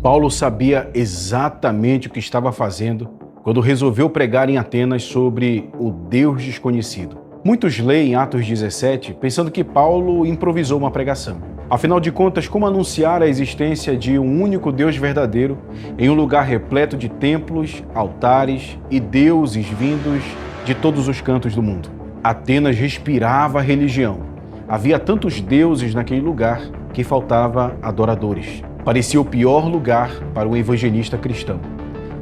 Paulo sabia exatamente o que estava fazendo quando resolveu pregar em Atenas sobre o Deus desconhecido. Muitos leem Atos 17 pensando que Paulo improvisou uma pregação. Afinal de contas, como anunciar a existência de um único Deus verdadeiro em um lugar repleto de templos, altares e deuses vindos de todos os cantos do mundo? Atenas respirava religião. Havia tantos deuses naquele lugar que faltava adoradores. Parecia o pior lugar para um evangelista cristão.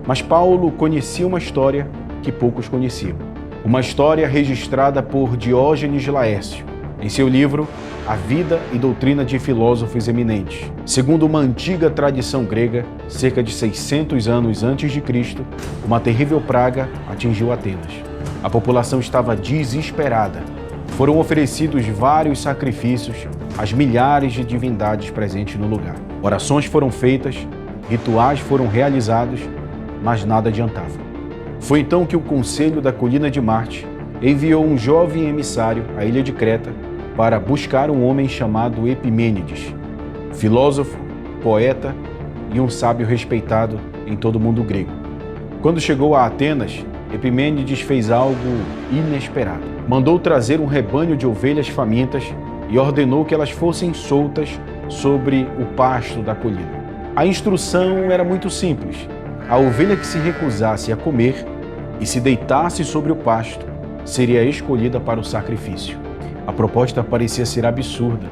Mas Paulo conhecia uma história que poucos conheciam. Uma história registrada por Diógenes de Laércio, em seu livro A Vida e Doutrina de Filósofos Eminentes. Segundo uma antiga tradição grega, cerca de 600 anos antes de Cristo, uma terrível praga atingiu Atenas. A população estava desesperada. Foram oferecidos vários sacrifícios às milhares de divindades presentes no lugar. Orações foram feitas, rituais foram realizados, mas nada adiantava. Foi então que o Conselho da Colina de Marte enviou um jovem emissário à ilha de Creta para buscar um homem chamado Epimênides, filósofo, poeta e um sábio respeitado em todo o mundo grego. Quando chegou a Atenas, Epimênides fez algo inesperado. Mandou trazer um rebanho de ovelhas famintas e ordenou que elas fossem soltas sobre o pasto da colina. A instrução era muito simples. A ovelha que se recusasse a comer e se deitasse sobre o pasto seria escolhida para o sacrifício. A proposta parecia ser absurda.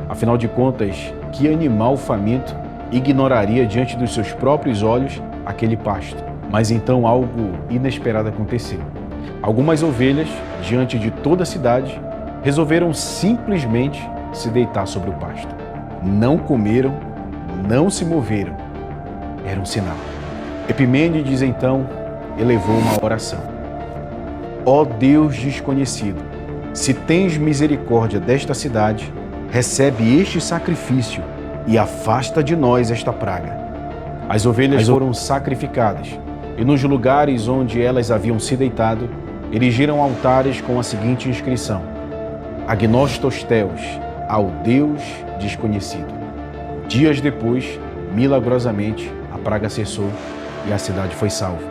Afinal de contas, que animal faminto ignoraria diante dos seus próprios olhos aquele pasto? Mas então algo inesperado aconteceu. Algumas ovelhas, diante de toda a cidade, resolveram simplesmente se deitar sobre o pasto. Não comeram, não se moveram. Era um sinal. Epimênides, então, elevou uma oração. Ó Deus desconhecido, se tens misericórdia desta cidade, recebe este sacrifício e afasta de nós esta praga. As ovelhas foram sacrificadas e nos lugares onde elas haviam se deitado, erigiram altares com a seguinte inscrição: Agnostos Theos, ao Deus desconhecido. Dias depois, milagrosamente, a praga cessou e a cidade foi salva.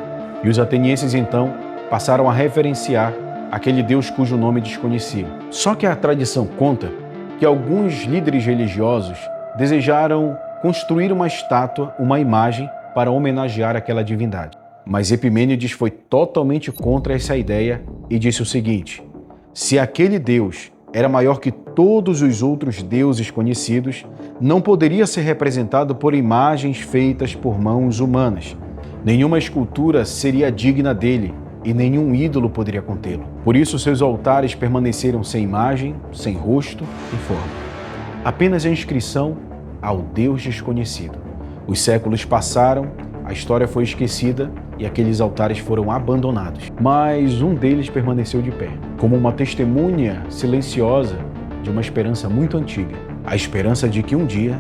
E os atenienses, então, passaram a reverenciar aquele Deus cujo nome desconheciam. Só que a tradição conta que alguns líderes religiosos desejaram construir uma estátua, uma imagem, para homenagear aquela divindade. Mas Epimênides foi totalmente contra essa ideia e disse o seguinte: se aquele Deus era maior que todos os outros deuses conhecidos, não poderia ser representado por imagens feitas por mãos humanas. Nenhuma escultura seria digna dele e nenhum ídolo poderia contê-lo. Por isso, seus altares permaneceram sem imagem, sem rosto e forma. Apenas a inscrição ao Deus desconhecido. Os séculos passaram, a história foi esquecida e aqueles altares foram abandonados. Mas um deles permaneceu de pé, como uma testemunha silenciosa de uma esperança muito antiga. A esperança de que um dia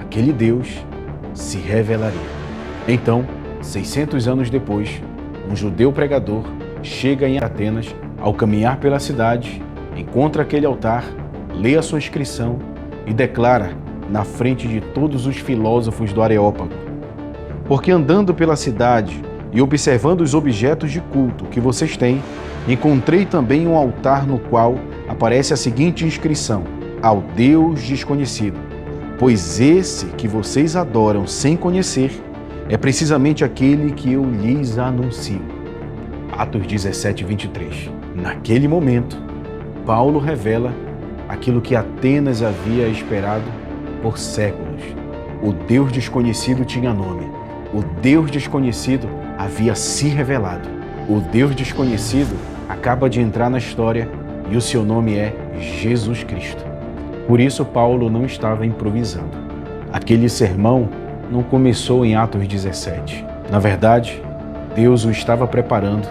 aquele Deus se revelaria. Então, 600 anos depois, um judeu pregador chega em Atenas, ao caminhar pela cidade, encontra aquele altar, lê a sua inscrição e declara na frente de todos os filósofos do Areópago: porque andando pela cidade e observando os objetos de culto que vocês têm, encontrei também um altar no qual aparece a seguinte inscrição: ao Deus desconhecido, pois esse que vocês adoram sem conhecer é precisamente aquele que eu lhes anuncio. Atos 17, 23. Naquele momento, Paulo revela aquilo que Atenas havia esperado por séculos. O Deus desconhecido tinha nome. O Deus desconhecido havia se revelado. O Deus desconhecido acaba de entrar na história e o seu nome é Jesus Cristo. Por isso, Paulo não estava improvisando. Aquele sermão não começou em Atos 17. Na verdade, Deus o estava preparando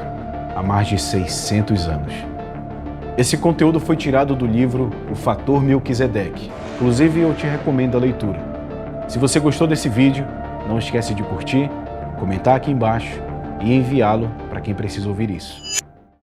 há mais de 600 anos. Esse conteúdo foi tirado do livro O Fator Melquisedeque. Inclusive, eu te recomendo a leitura. Se você gostou desse vídeo, não esquece de curtir, comentar aqui embaixo e enviá-lo para quem precisa ouvir isso.